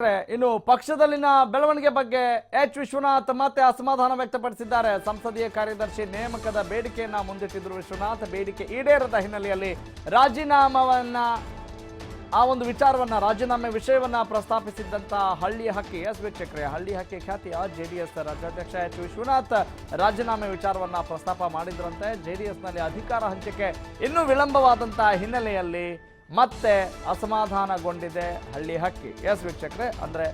ಇನ್ನು ಪಕ್ಷದಲ್ಲಿನ ಬೆಳವಣಿಗೆ ಬಗ್ಗೆ ಎಚ್ ವಿಶ್ವನಾಥ್ ಮತ್ತೆ ಅಸಮಾಧಾನ ವ್ಯಕ್ತಪಡಿಸಿದ್ದಾರೆ. ಸಂಸದೀಯ ಕಾರ್ಯದರ್ಶಿ ನೇಮಕದ ಬೇಡಿಕೆಯನ್ನ ಮುಂದಿಟ್ಟಿದ್ರು ವಿಶ್ವನಾಥ್. ಬೇಡಿಕೆ ಈಡೇರದ ಹಿನ್ನೆಲೆಯಲ್ಲಿ ರಾಜೀನಾಮವನ್ನ ಆ ಒಂದು ವಿಚಾರವನ್ನ ರಾಜೀನಾಮೆ ವಿಷಯವನ್ನ ಪ್ರಸ್ತಾಪಿಸಿದ್ದಂತ ಹಳ್ಳಿ ಹಕ್ಕಿ ವೀಕ್ಷಕರೇ, ಹಳ್ಳಿ ಹಕ್ಕಿ ಖ್ಯಾತಿಯ ಜೆಡಿಎಸ್ ರಾಜ್ಯಾಧ್ಯಕ್ಷ ಎಚ್ ವಿಶ್ವನಾಥ್ ರಾಜೀನಾಮೆ ವಿಚಾರವನ್ನ ಪ್ರಸ್ತಾಪ ಮಾಡಿದ್ರಂತೆ. ಜೆಡಿಎಸ್ನಲ್ಲಿ ಅಧಿಕಾರ ಹಂಚಿಕೆ ಇನ್ನೂ ವಿಳಂಬವಾದಂತಹ ಹಿನ್ನೆಲೆಯಲ್ಲಿ ಮತ್ತೆ ಅಸಮಾಧಾನಗೊಂಡಿದೆ ಹಳ್ಳಿ ಹಕ್ಕಿ. ವೀಕ್ಷಕರೇ, ಅಂದ್ರೆ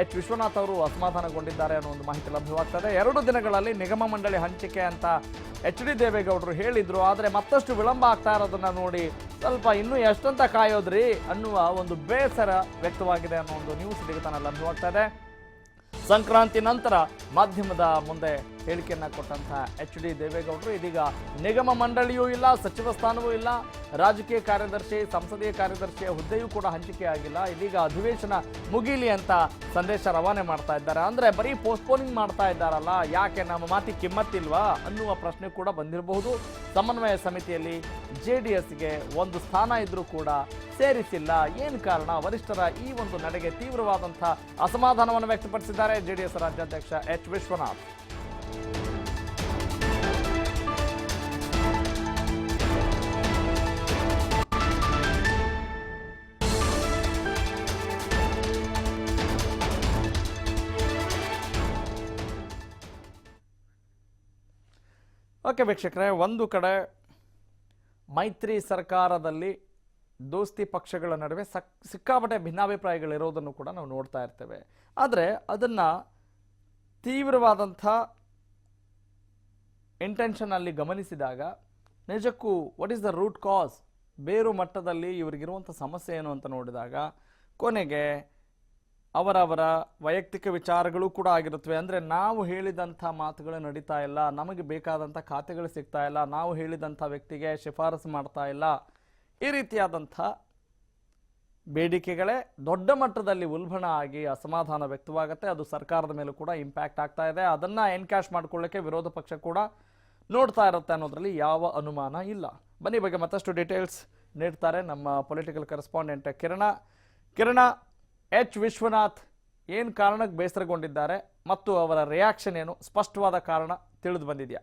ಎಚ್ ವಿಶ್ವನಾಥ್ ಅವರು ಅಸಮಾಧಾನಗೊಂಡಿದ್ದಾರೆ ಅನ್ನೋ ಒಂದು ಮಾಹಿತಿ ಲಭ್ಯವಾಗ್ತದೆ. 2 ದಿನಗಳಲ್ಲಿ ನಿಗಮ ಮಂಡಳಿ ಹಂಚಿಕೆ ಅಂತ ಎಚ್ ಡಿ ದೇವೇಗೌಡರು ಹೇಳಿದ್ರು. ಆದರೆ ಮತ್ತಷ್ಟು ವಿಳಂಬ ಆಗ್ತಾ ಇರೋದನ್ನ ನೋಡಿ ಸ್ವಲ್ಪ ಇನ್ನೂ ಎಷ್ಟಂತ ಕಾಯೋದ್ರಿ ಅನ್ನುವ ಒಂದು ಬೇಸರ ವ್ಯಕ್ತವಾಗಿದೆ ಅನ್ನೋ ಒಂದು ನ್ಯೂಸ್ ದಿಗತನ ಲಭ್ಯವಾಗ್ತಾ ಇದೆ. ಸಂಕ್ರಾಂತಿ ನಂತರ ಮಾಧ್ಯಮದ ಮುಂದೆ ಹೇಳಿಕೆಯನ್ನ ಕೊಟ್ಟಂತಹ ಎಚ್ ಡಿ ದೇವೇಗೌಡರು ಇದೀಗ ನಿಗಮ ಮಂಡಳಿಯೂ ಇಲ್ಲ, ಸಚಿವ ಸ್ಥಾನವೂ ಇಲ್ಲ, ರಾಜಕೀಯ ಕಾರ್ಯದರ್ಶಿ ಸಂಸದೀಯ ಕಾರ್ಯದರ್ಶಿಯ ಹುದ್ದೆಯೂ ಕೂಡ ಹಂಚಿಕೆ ಆಗಿಲ್ಲ, ಇದೀಗ ಅಧಿವೇಶನ ಮುಗೀಲಿ ಅಂತ ಸಂದೇಶ ರವಾನೆ ಮಾಡ್ತಾ ಇದ್ದಾರೆ. ಅಂದ್ರೆ ಬರೀ ಪೋಸ್ಟ್ಪೋನಿಂಗ್ ಮಾಡ್ತಾ ಇದ್ದಾರಲ್ಲ, ಯಾಕೆ ನಮ್ಮ ಮಾತಿ ಕಿಮ್ಮತ್ತಿಲ್ವಾ ಅನ್ನುವ ಪ್ರಶ್ನೆ ಕೂಡ ಬಂದಿರಬಹುದು. ಸಮನ್ವಯ ಸಮಿತಿಯಲ್ಲಿ ಜೆಡಿಎಸ್ಗೆ ಒಂದು ಸ್ಥಾನ ಇದ್ರೂ ಕೂಡ ಸೇರಿಸಿಲ್ಲ. ಏನು ಕಾರಣ? ವರಿಷ್ಠರ ಈ ಒಂದು ನಡೆಗೆ ತೀವ್ರವಾದಂತಹ ಅಸಮಾಧಾನವನ್ನು ವ್ಯಕ್ತಪಡಿಸಿದ್ದಾರೆ ಜೆಡಿಎಸ್ ರಾಜ್ಯಾಧ್ಯಕ್ಷ ಎಚ್ ವಿಶ್ವನಾಥ್. ಓಕೆ ವೀಕ್ಷಕರೇ, ಒಂದು ಕಡೆ ಮೈತ್ರಿ ಸರ್ಕಾರದಲ್ಲಿ ದೋಸ್ತಿ ಪಕ್ಷಗಳ ನಡುವೆ ಸಿಕ್ಕಾಪಟ್ಟೆ ಭಿನ್ನಾಭಿಪ್ರಾಯಗಳಿರೋದನ್ನು ಕೂಡ ನಾವು ನೋಡ್ತಾ ಇರ್ತೇವೆ. ಆದರೆ ಅದನ್ನು ತೀವ್ರವಾದಂಥ ಇಂಟೆನ್ಷನ್ ಅಲ್ಲಿ ಗಮನಿಸಿದಾಗ ನಿಜಕ್ಕೂ what is the root cause, ಬೇರು ಮಟ್ಟದಲ್ಲಿ ಇವರಿಗಿರುವಂಥ ಸಮಸ್ಯೆ ಏನು ಅಂತ ನೋಡಿದಾಗ ಕೊನೆಗೆ ಅವರವರ ವೈಯಕ್ತಿಕ ವಿಚಾರಗಳು ಕೂಡ ಆಗಿರುತ್ತವೆ. ಅಂದರೆ ನಾವು ಹೇಳಿದಂಥ ಮಾತುಗಳು ನಡೀತಾ ಇಲ್ಲ, ನಮಗೆ ಬೇಕಾದಂಥ ಖಾತೆಗಳು ಸಿಗ್ತಾ ಇಲ್ಲ, ನಾವು ಹೇಳಿದಂಥ ವ್ಯಕ್ತಿಗೆ ಶಿಫಾರಸು ಮಾಡ್ತಾ ಇಲ್ಲ, ಈ ರೀತಿಯಾದಂಥ ಬೇಡಿಕೆಗಳೇ ದೊಡ್ಡ ಮಟ್ಟದಲ್ಲಿ ಉಲ್ಬಣ ಆಗಿ ಅಸಮಾಧಾನ ವ್ಯಕ್ತವಾಗುತ್ತೆ. ಅದು ಸರ್ಕಾರದ ಮೇಲೂ ಕೂಡ ಇಂಪ್ಯಾಕ್ಟ್ ಆಗ್ತಾ ಇದೆ. ಅದನ್ನು ಎನ್ಕ್ಯಾಶ್ ಮಾಡ್ಕೊಳ್ಳೋಕ್ಕೆ ವಿರೋಧ ಪಕ್ಷ ಕೂಡ ನೋಡ್ತಾ ಇರುತ್ತೆ ಅನ್ನೋದ್ರಲ್ಲಿ ಯಾವ ಅನುಮಾನ ಇಲ್ಲ. ಬನ್ನಿ ಬಗ್ಗೆ ಮತ್ತಷ್ಟು ಡೀಟೇಲ್ಸ್ ನೀಡ್ತಾರೆ ನಮ್ಮ ಪೊಲಿಟಿಕಲ್ ಕರೆಸ್ಪಾಂಡೆಂಟ್ ಕಿರಣ. ಎಚ್ ವಿಶ್ವನಾಥ್ ಏನು ಕಾರಣಕ್ಕೆ ಬೇಸರಗೊಂಡಿದ್ದಾರೆ ಮತ್ತು ಅವರ ರಿಯಾಕ್ಷನ್ ಏನು, ಸ್ಪಷ್ಟವಾದ ಕಾರಣ ತಿಳಿದು ಬಂದಿದೆಯಾ?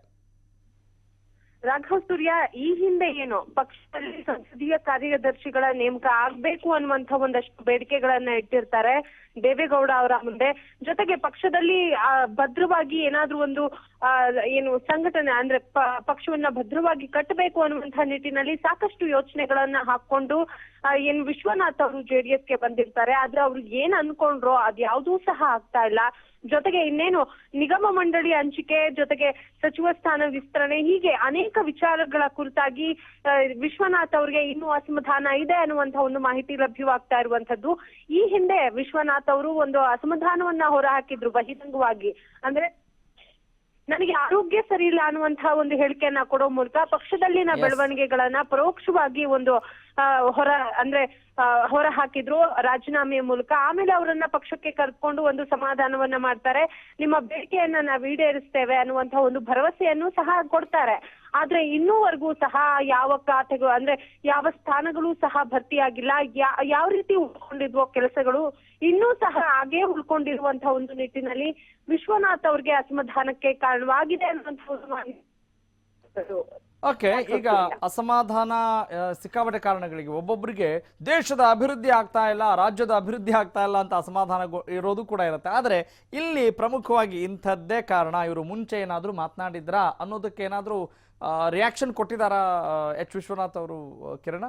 ರಾಘವ್ ಸೂರ್ಯ, ಈ ಹಿಂದೆ ಏನು ಪಕ್ಷದಲ್ಲಿ ಸಂಸದೀಯ ಕಾರ್ಯದರ್ಶಿಗಳ ನೇಮಕ ಆಗ್ಬೇಕು ಅನ್ನುವಂತ ಒಂದಷ್ಟು ಬೇಡಿಕೆಗಳನ್ನ ಇಟ್ಟಿರ್ತಾರೆ ದೇವೇಗೌಡ ಅವರ ಮುಂದೆ. ಜೊತೆಗೆ ಪಕ್ಷದಲ್ಲಿ ಭದ್ರವಾಗಿ ಏನಾದ್ರೂ ಒಂದು ಏನು ಸಂಘಟನೆ ಅಂದ್ರೆ ಪಕ್ಷವನ್ನ ಭದ್ರವಾಗಿ ಕಟ್ಟಬೇಕು ಅನ್ನುವಂತಹ ನಿಟ್ಟಿನಲ್ಲಿ ಸಾಕಷ್ಟು ಯೋಚನೆಗಳನ್ನ ಹಾಕೊಂಡು ಏನು ವಿಶ್ವನಾಥ್ ಅವರು ಜೆಡಿಎಸ್ಗೆ ಬಂದಿರ್ತಾರೆ. ಆದ್ರೆ ಅವ್ರು ಏನ್ ಅನ್ಕೊಂಡ್ರೋ ಅದ್ಯಾವುದೂ ಸಹ ಆಗ್ತಾ ಇಲ್ಲ. ಜೊತೆಗೆ ಇನ್ನೇನು ನಿಗಮ ಮಂಡಳಿ ಹಂಚಿಕೆ, ಜೊತೆಗೆ ಸಚಿವ ಸ್ಥಾನ ವಿಸ್ತರಣೆ, ಹೀಗೆ ಅನೇಕ ವಿಚಾರಗಳ ಕುರಿತಾಗಿ ವಿಶ್ವನಾಥ್ ಅವರಿಗೆ ಇನ್ನೂ ಅಸಮಾಧಾನ ಇದೆ ಅನ್ನುವಂತಹ ಒಂದು ಮಾಹಿತಿ ಲಭ್ಯವಾಗ್ತಾ ಇರುವಂತದ್ದು. ಈ ಹಿಂದೆ ವಿಶ್ವನಾಥ್ ಅವರು ಒಂದು ಅಸಮಾಧಾನವನ್ನ ಹೊರಹಾಕಿದ್ರು ಬಹಿರಂಗವಾಗಿ. ಅಂದ್ರೆ ನನಗೆ ಆರೋಗ್ಯ ಸರಿ ಇಲ್ಲ ಅನ್ನುವಂತಹ ಒಂದು ಹೇಳಿಕೆಯನ್ನ ಕೊಡೋ ಮೂಲಕ ಪಕ್ಷದಲ್ಲಿನ ಬೆಳವಣಿಗೆಗಳನ್ನ ಪರೋಕ್ಷವಾಗಿ ಒಂದು ಹೊರ ಹಾಕಿದ್ರು ರಾಜೀನಾಮೆಯ ಮೂಲಕ. ಆಮೇಲೆ ಅವರನ್ನ ಪಕ್ಷಕ್ಕೆ ಕರ್ಕೊಂಡು ಒಂದು ಸಮಾಧಾನವನ್ನ ಮಾಡ್ತಾರೆ. ನಿಮ್ಮ ಬೇಡಿಕೆಯನ್ನ ನಾವು ಈಡೇರಿಸ್ತೇವೆ ಅನ್ನುವಂತಹ ಒಂದು ಭರವಸೆಯನ್ನು ಸಹ ಕೊಡ್ತಾರೆ. ಆದ್ರೆ ಇನ್ನೂವರೆಗೂ ಸಹ ಯಾವ ಖಾತೆಗಳು ಅಂದ್ರೆ ಯಾವ ಸ್ಥಾನಗಳು ಸಹ ಭರ್ತಿಯಾಗಿಲ್ಲ. ಯಾವ ರೀತಿ ಉಳ್ಕೊಂಡಿದ್ವೋ ಕೆಲಸಗಳು ಇನ್ನೂ ಸಹ ಹಾಗೆ ಉಳ್ಕೊಂಡಿರುವಂತಹ ಒಂದು ನಿಟ್ಟಿನಲ್ಲಿ ವಿಶ್ವನಾಥ್ ಅವ್ರಿಗೆ ಅಸಮಾಧಾನಕ್ಕೆ ಕಾರಣವಾಗಿದೆ ಅನ್ನುವಂತಹ. ಓಕೆ, ಈಗ ಅಸಮಾಧಾನ ಸಿಕ್ಕಾಪಟ್ಟೆ ಕಾರಣಗಳಿಗೆ ಒಬ್ಬೊಬ್ಬರಿಗೆ ದೇಶದ ಅಭಿವೃದ್ಧಿ ಆಗ್ತಾ ಇಲ್ಲ, ರಾಜ್ಯದ ಅಭಿವೃದ್ಧಿ ಆಗ್ತಾ ಇಲ್ಲ ಅಂತ ಅಸಮಾಧಾನ ಇರೋದು ಕೂಡ ಇರುತ್ತೆ. ಆದರೆ ಇಲ್ಲಿ ಪ್ರಮುಖವಾಗಿ ಇಂಥದ್ದೇ ಕಾರಣ, ಇವರು ಮುಂಚೆ ಏನಾದರೂ ಮಾತನಾಡಿದ್ರಾ ಅನ್ನೋದಕ್ಕೆ ಏನಾದರೂ ರಿಯಾಕ್ಷನ್ ಕೊಟ್ಟಿದ್ದಾರಾ ಎಚ್ ವಿಶ್ವನಾಥ್ ಅವರು? ಕಿರಣ,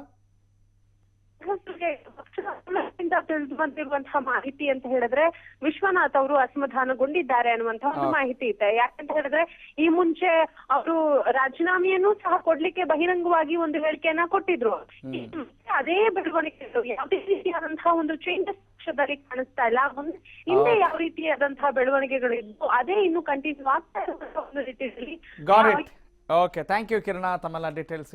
ತಿಳಿದು ಬಂದಿರುವಂತಹ ಮಾಹಿತಿ ಅಂತ ಹೇಳಿದ್ರೆ ವಿಶ್ವನಾಥ್ ಅವರು ಅಸಮಾಧಾನಗೊಂಡಿದ್ದಾರೆ ಅನ್ನುವಂತಹ ಒಂದು ಮಾಹಿತಿ ಇದೆ. ಯಾಕಂತ ಹೇಳಿದ್ರೆ ಈ ಮುಂಚೆ ಅವರು ರಾಜೀನಾಮೆಯನ್ನು ಸಹ ಕೊಡ್ಲಿಕ್ಕೆ ಬಹಿರಂಗವಾಗಿ ಒಂದು ಹೇಳಿಕೆಯನ್ನ ಕೊಟ್ಟಿದ್ರು. ಅದೇ ಬೆಳವಣಿಗೆ ಯಾವುದೇ ರೀತಿಯಾದಂತಹ ಒಂದು ಚೇಂಜಸ್ ಪಕ್ಷದಲ್ಲಿ ಕಾಣಿಸ್ತಾ ಇಲ್ಲ. ಹಿಂದೆ ಯಾವ ರೀತಿಯಾದಂತಹ ಬೆಳವಣಿಗೆಗಳಿದ್ದು ಅದೇ ಇನ್ನು ಕಂಟಿನ್ಯೂ ಆಗ್ತಾ ಇರುವಂತಹ ಒಂದು ರೀತಿಯಲ್ಲಿ. ಓಕೆ, ಥ್ಯಾಂಕ್ ಯು ಕಿರಣ ತಮ್ಮೆಲ್ಲ ಡೀಟೇಲ್ಸ್.